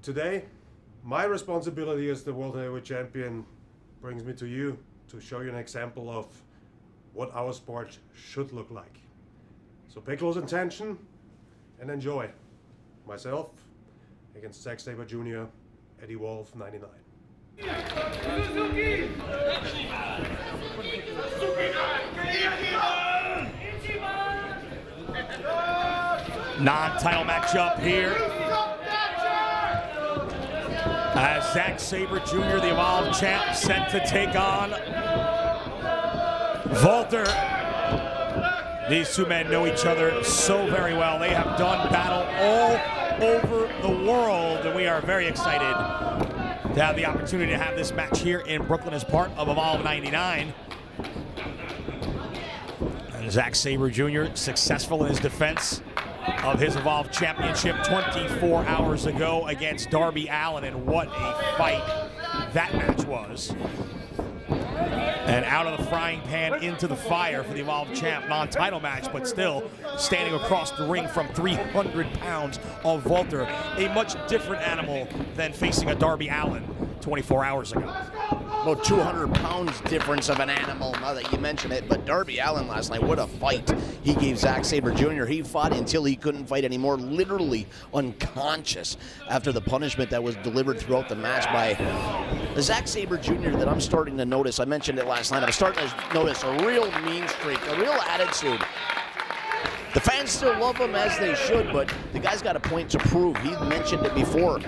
today, my responsibility as the World Heavyweight Champion brings me to you to show you an example of what our sport should look like. So pay close attention and enjoy. Myself against Zack Sabre Jr. at Evolve 99. Non-title matchup here. As Zack Sabre Jr., the Evolve champ, set to take on Walter. These two men know each other so very well. They have done battle all over the world, and we are very excited to have the opportunity to have this match here in Brooklyn as part of Evolve 99. And Zack Sabre Jr. successful in his defense of his Evolve Championship 24 hours ago against Darby Allin, and what a fight that match was. And out of the frying pan into the fire for the Evolve Champ, non-title match, but still standing across the ring from 300 pounds of Walter, a much different animal than facing a Darby Allin 24 hours ago. About 200 pounds difference of an animal, now that you mention it. But Darby Allin last night, what a fight he gave Zack Sabre Jr. He fought until he couldn't fight anymore, literally unconscious after the punishment that was delivered throughout the match by the Zack Sabre Jr. that I'm starting to notice. I mentioned it last night. I'm starting to notice a real mean streak, a real attitude. The fans still love him as they should, but the guy's got a point to prove. He mentioned it before.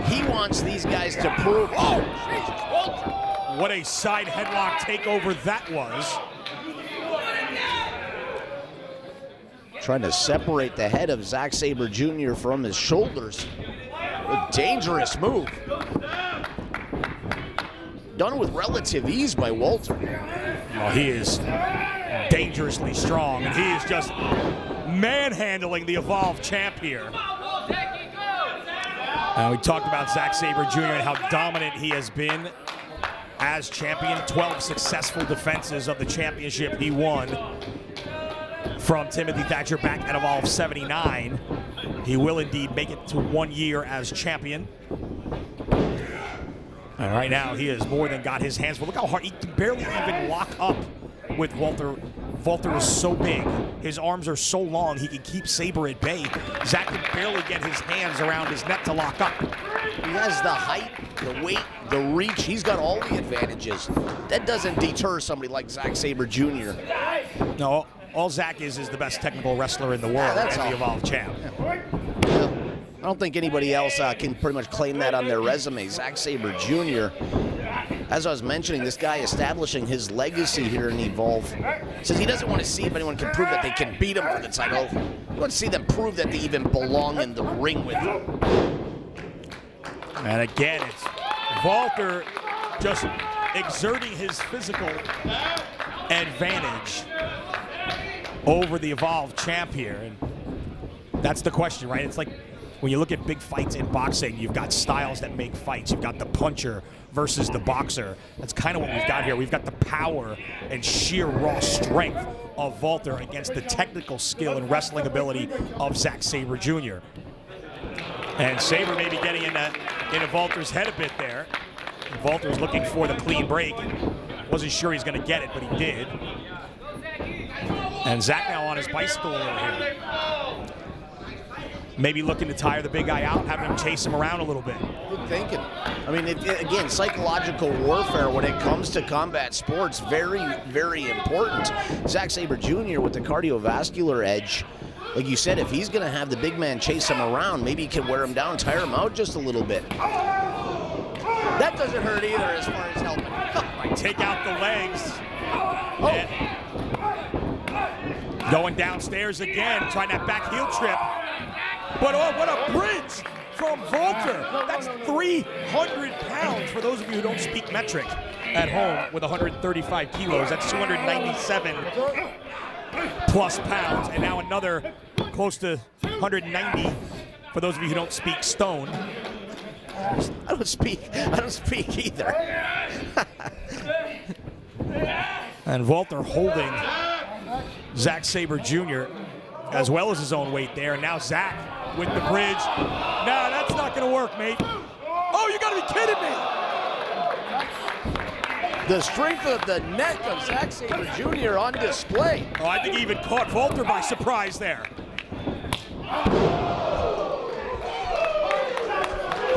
He wants these guys to prove. Oh, jeez, Walter. What a side headlock takeover that was. Trying to separate the head of Zack Sabre Jr. from his shoulders. A dangerous move. Done with relative ease by Walter. Well, he is dangerously strong, and he is just manhandling the Evolve champ here. We talked about Zack Sabre Jr. and how dominant he has been as champion. 12 successful defenses of the championship he won from Timothy Thatcher back at Evolve 79. He will indeed make it to 1 year as champion. And right now, he has more than got his hands full. Look how hard, he can barely even lock up with Walter. Walter is so big, his arms are so long, he can keep Sabre at bay. Zack can barely get his hands around his neck to lock up. He has the height, the weight, the reach. He's got all the advantages. That doesn't deter somebody like Zack Sabre Jr. No, all Zack is the best technical wrestler in the world and the Evolve champ. Yeah. I don't think anybody else can pretty much claim that on their resume. Zack Sabre Jr., as I was mentioning, this guy establishing his legacy here in Evolve. Says he doesn't want to see if anyone can prove that they can beat him for the title. He wants to see them prove that they even belong in the ring with him. And again, it's Walter just exerting his physical advantage over the Evolve champ here. And that's the question, right? It's like when you look at big fights in boxing, you've got styles that make fights. You've got the puncher versus the boxer. That's kind of what we've got here. We've got the power and sheer raw strength of Walter against the technical skill and wrestling ability of Zack Sabre Jr. And Sabre may be getting into Walter's head a bit there. Walter's looking for the clean break. Wasn't sure he's going to get it, but he did. And Zack now on his bicycle over here. Maybe looking to tire the big guy out, having him chase him around a little bit. Good thinking. I mean, again, psychological warfare when it comes to combat sports, very, very important. Zack Sabre Jr. with the cardiovascular edge. Like you said, if he's going to have the big man chase him around, maybe he can wear him down, tire him out just a little bit. That doesn't hurt either as far as helping. Take out the legs. Going downstairs again, trying that back heel trip. But oh, what a bridge from Walter. That's 300 pounds for those of you who don't speak metric at home with 135 kilos. That's 297 plus pounds. And now another close to 190 for those of you who don't speak stone. I don't speak either. And Walter holding Zack Sabre Jr. as well as his own weight there. And now Zack with the bridge. No, that's not going to gonna work, mate. Oh, you gotta be kidding me! The strength of the neck of Zack Sabre Jr. on display. Oh, I think he even caught Walter by surprise there.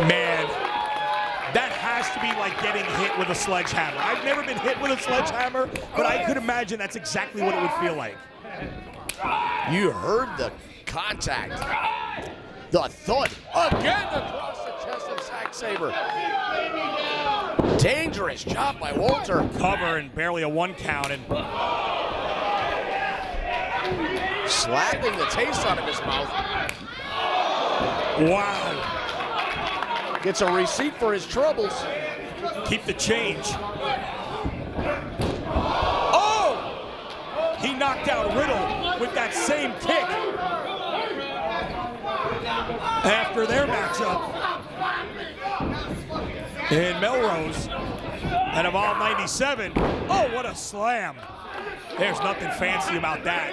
Man, that has to be like getting hit with a sledgehammer. I've never been hit with a sledgehammer, but I could imagine that's exactly what it would feel like. You heard the contact. The thud again across the chest of Zack Sabre. Dangerous chop by Walter. Cover and barely a 1 count, and slapping the taste out of his mouth. wow. Gets a receipt for his troubles. Keep the change. Oh! He knocked out Riddle with that same kick after their matchup in Melrose at Evolve 97. Oh, what a slam. There's nothing fancy about that.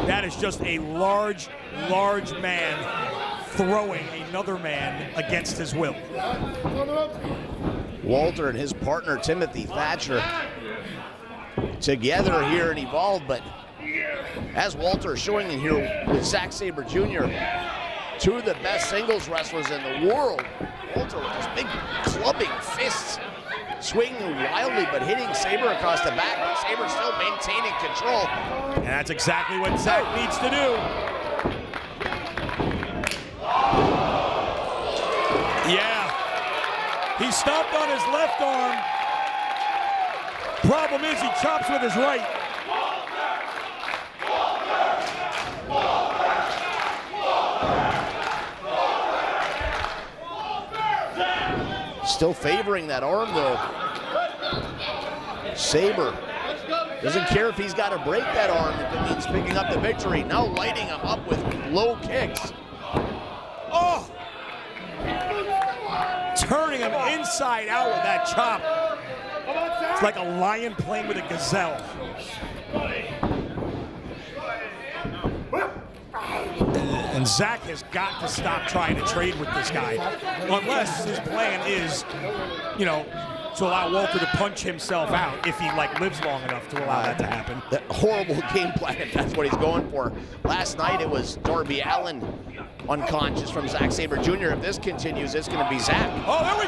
That is just a large, large man throwing another man against his will. Walter and his partner Timothy Thatcher together here in Evolve, but as Walter is showing in here with Zack Sabre Jr., two of the best singles wrestlers in the world. Walter with his big clubbing fists, swinging wildly but hitting Sabre across the back. Sabre still maintaining control. And that's exactly what Zack needs to do. Yeah, he stomped on his left arm. Problem is he chops with his right. Still favoring that arm though. Sabre doesn't care if he's got to break that arm if it means picking up the victory. Now lighting him up with low kicks. Oh! Turning him inside out with that chop. It's like a lion playing with a gazelle. And Zack has got to stop trying to trade with this guy. Unless his plan is, you know, to allow Walter to punch himself out if he like lives long enough to allow that to happen. That horrible game plan, if that's what he's going for. Last night it was Darby Allin unconscious from Zack Sabre Jr. If this continues, it's going to be Zack. Oh, there we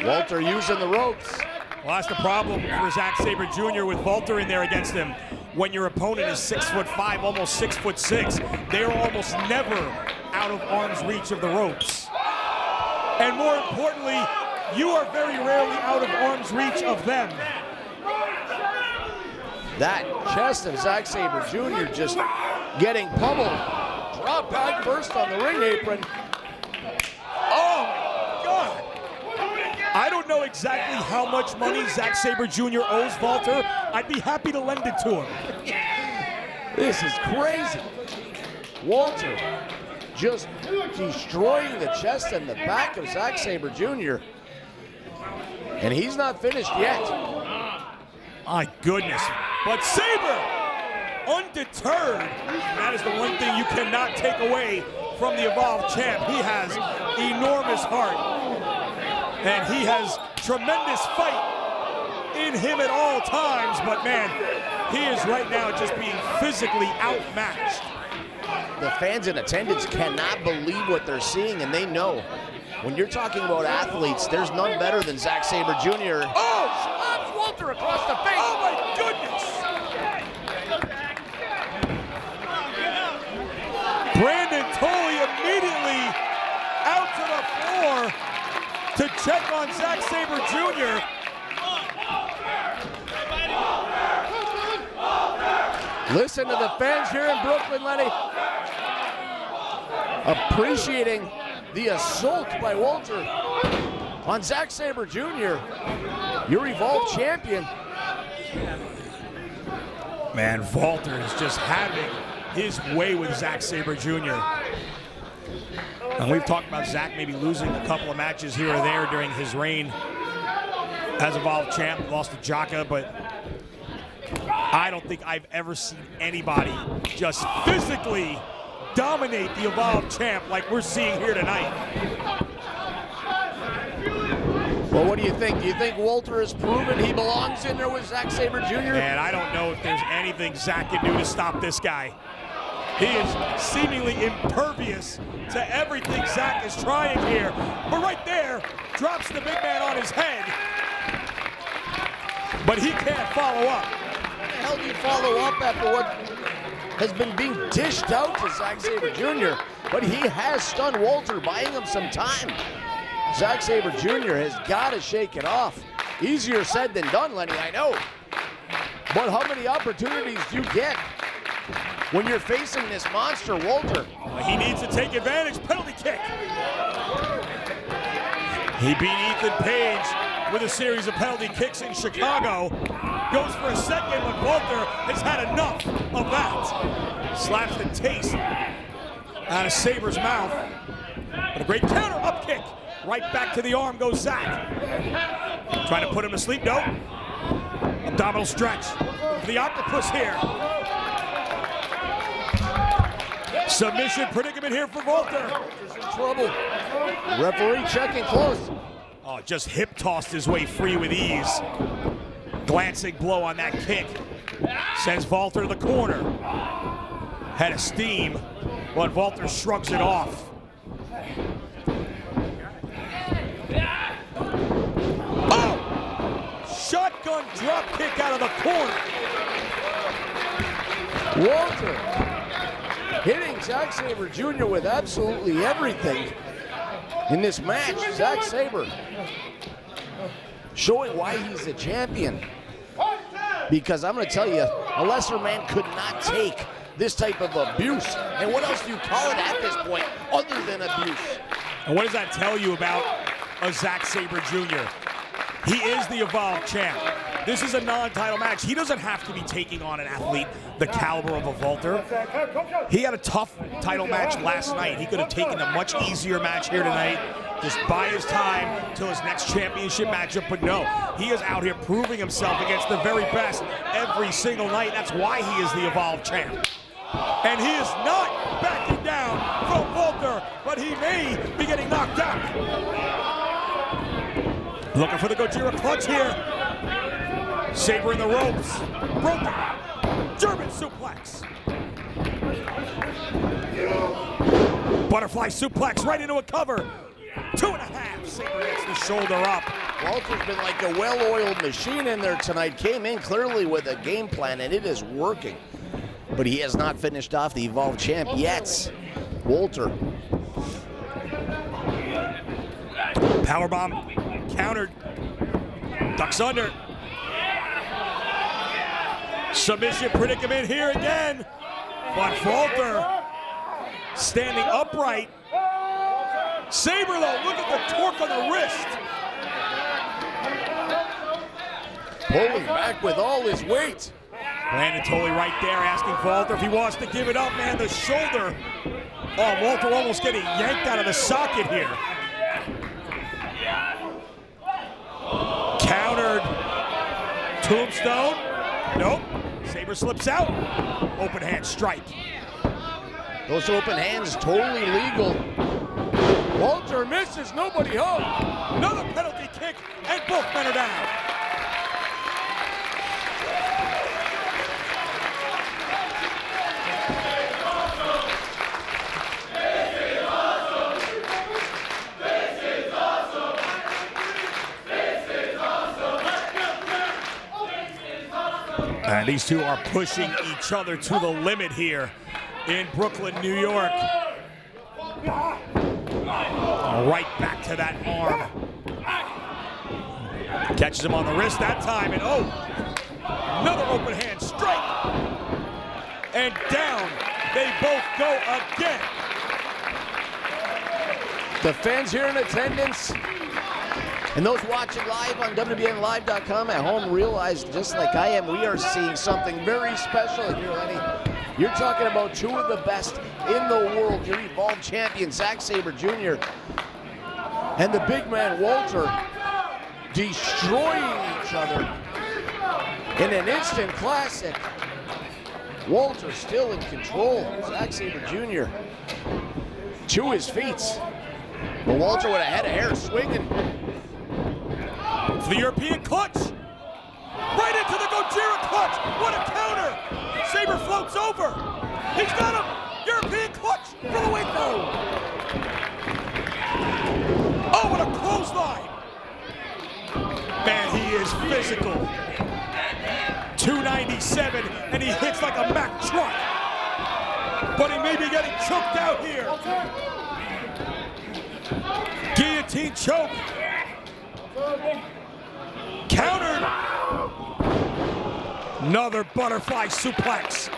go. Walter using the ropes. Well, that's the problem for Zack Sabre Jr. with Walter in there against him. When your opponent is 6'5", almost 6'6", they are almost never out of arm's reach of the ropes. And more importantly, you are very rarely out of arm's reach of them. That chest of Zack Sabre Jr. just getting pummeled. Drop back first on the ring apron. Oh my God! I don't know exactly how much money Zack Sabre Jr. owes Walter. I'd be happy to lend it to him. This is crazy. Walter just destroying the chest and the back of Zack Sabre Jr. And he's not finished yet. My goodness. But Sabre, undeterred. That is the one thing you cannot take away from the Evolve champ. He has enormous heart. And he has tremendous fight in him at all times. But man, he is right now just being physically outmatched. The fans in attendance cannot believe what they're seeing, and they know. When you're talking about athletes, there's none better than Zack Sabre Jr. Oh, slaps Walter across the face. Oh my goodness! Brandon Tully immediately out to the floor to check on Zack Sabre Jr. Listen to the fans here in Brooklyn, Lenny. Appreciating the assault by Walter on Zack Sabre Jr., your Evolve champion. Man, Walter is just having his way with Zack Sabre Jr. And we've talked about Zack maybe losing a couple of matches here or there during his reign as Evolve champ. Lost to Jaka, but I don't think I've ever seen anybody just physically dominate the Evolve champ like we're seeing here tonight. Well, what do you think? Do you think Walter has proven he belongs in there with Zack Sabre Jr.? And I don't know if there's anything Zack can do to stop this guy. He is seemingly impervious to everything Zack is trying here. But right there, drops the big man on his head. But he can't follow up. How the hell do you follow up after what has been being dished out to Zack Sabre Jr.? But he has stunned Walter, buying him some time. Zack Sabre Jr. has got to shake it off. Easier said than done, Lenny, I know. But how many opportunities do you get when you're facing this monster, Walter? He needs to take advantage. Penalty kick. He beat Ethan Page with a series of penalty kicks in Chicago. Goes for a second, but Walter has had enough of that. Slaps the taste out of Sabre's mouth. But a great counter up kick. Right back to the arm goes Zack. Trying to put him to sleep, no. Abdominal stretch. The octopus here. Submission predicament here for Walter. Walter's in trouble. Referee checking close. Oh, just hip tossed his way free with ease. Glancing blow on that kick. Sends Walter to the corner. Head of steam, but Walter shrugs it off. Shotgun drop kick out of the corner. Walter hitting Zack Sabre Jr. with absolutely everything in this match. Zack Sabre showing why he's a champion. Because I'm going to tell you, a lesser man could not take this type of abuse. And what else do you call it at this point other than abuse? And what does that tell you about a Zack Sabre Jr.? He is the Evolve champ. This is a non-title match. He doesn't have to be taking on an athlete the caliber of a Walter. He had a tough title match last night. He could have taken a much easier match here tonight. Just buy his time till his next championship matchup, but no. He is out here proving himself against the very best every single night. That's why he is the Evolve champ. And he is not backing down from Walter, but he may be getting knocked out. Looking for the Gojira clutch here. Sabre in the ropes. Broken. German suplex. Butterfly suplex right into a cover. 2.5. Sabre gets the shoulder up. Walter's been like a well-oiled machine in there tonight. Came in clearly with a game plan, and it is working. But he has not finished off the Evolve champ yet. Walter. Powerbomb countered. Ducks under. Submission predicament here again. But Walter standing upright. Sabre though, look at the torque on the wrist. Pulling back with all his weight. Brandon Tully right there asking Walter if he wants to give it up, man. The shoulder. Oh, Walter almost getting yanked out of the socket here. Countered. Tombstone. Nope. Sabre slips out. Open hand strike. Those open hands totally legal. Walter misses, nobody home. Another penalty kick, and both men are down. And these two are pushing each other to the limit here in Brooklyn, New York. Right back to that arm. Catches him on the wrist that time, and oh, another open hand strike. And down they both go again. The fans here in attendance and those watching live on WBNLive.com at home realize, just like I am, we are seeing something very special here, Lenny. You're talking about two of the best in the world. Your Evolve champion, Zack Sabre Jr. and the big man, Walter, destroying each other in an instant classic. Walter still in control. Zack Sabre Jr. to his feet. But Walter with a head of hair swinging. For the European clutch. Right into the Gojira clutch. What a counter. Sabre floats over. He's got him. European clutch for the win. No. Oh, what a clothesline. Man, he is physical. 297, and he hits like a Mack truck. But he may be getting choked out here. Guillotine choke. Countered. Another butterfly suplex.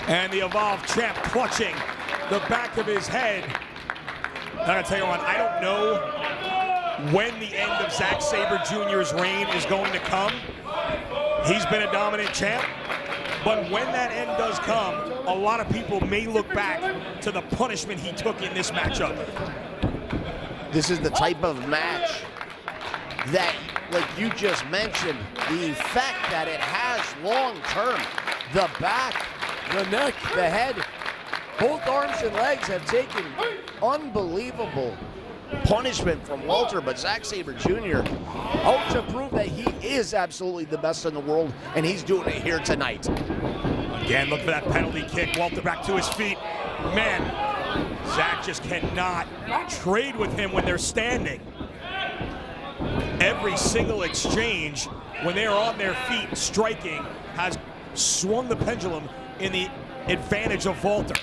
And the Evolve champ clutching the back of his head. I gotta tell you what, I don't know when the end of Zack Sabre Jr.'s reign is going to come. He's been a dominant champ, but when that end does come, a lot of people may look back to the punishment he took in this matchup. This is the type of match that, like you just mentioned, the effect that it has long term. The back, the neck, the head, both arms and legs have taken unbelievable punishment from Walter, but Zack Sabre Jr. out to prove that he is absolutely the best in the world, and he's doing it here tonight. Again, look for that penalty kick. Walter back to his feet. Man, Zack just cannot trade with him when they're standing. Every single exchange, when they're on their feet striking, has swung the pendulum in the advantage of Walter.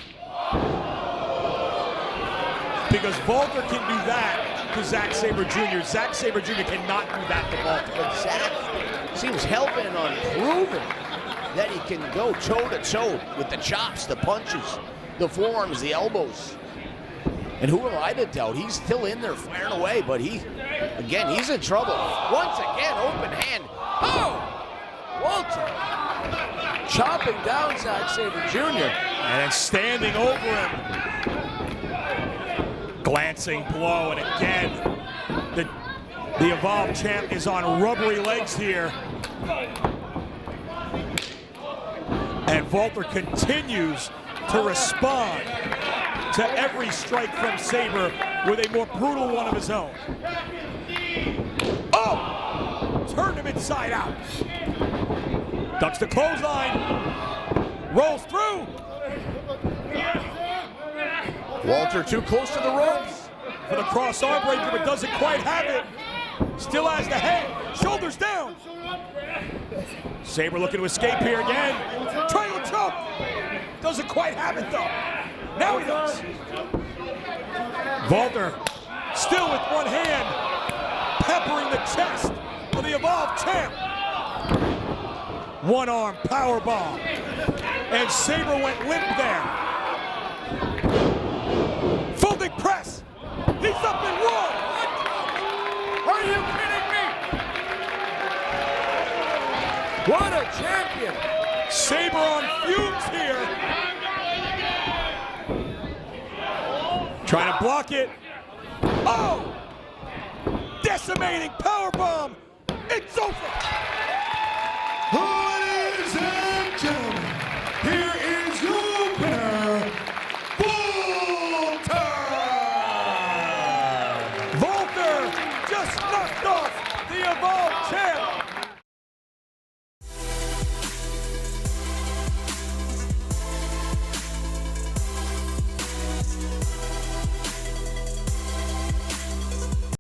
Because Walter can do that to Zack Sabre Jr. Zack Sabre Jr. cannot do that to Walter. But Zack seems hell-bent on proving that he can go toe-to-toe with the chops, the punches, the forearms, the elbows. And who am I to doubt? He's still in there firing away, but he's in trouble. Once again, open hand. Oh! Walter chopping down Zack Sabre Jr. And then standing over him. Glancing blow, and again, the Evolve champ is on rubbery legs here. And Walter continues to respond to every strike from Sabre with a more brutal one of his own. Oh! Turned him inside out. Ducks the clothesline. Rolls through. Walter too close to the ropes For the cross arm breaker, but doesn't quite have it. Still has the head. Shoulders down. Sabre looking to escape here again. Triangle choke. Doesn't quite have it though. Now he does. Walter still with one hand, peppering the chest of the Evolve champ. One arm power bomb. And Sabre went limp there. Full dick press. He's up in one. Are you kidding me? What a champion! Sabre on fumes here. Trying to block it. Oh! Decimating powerbomb. It's over. Who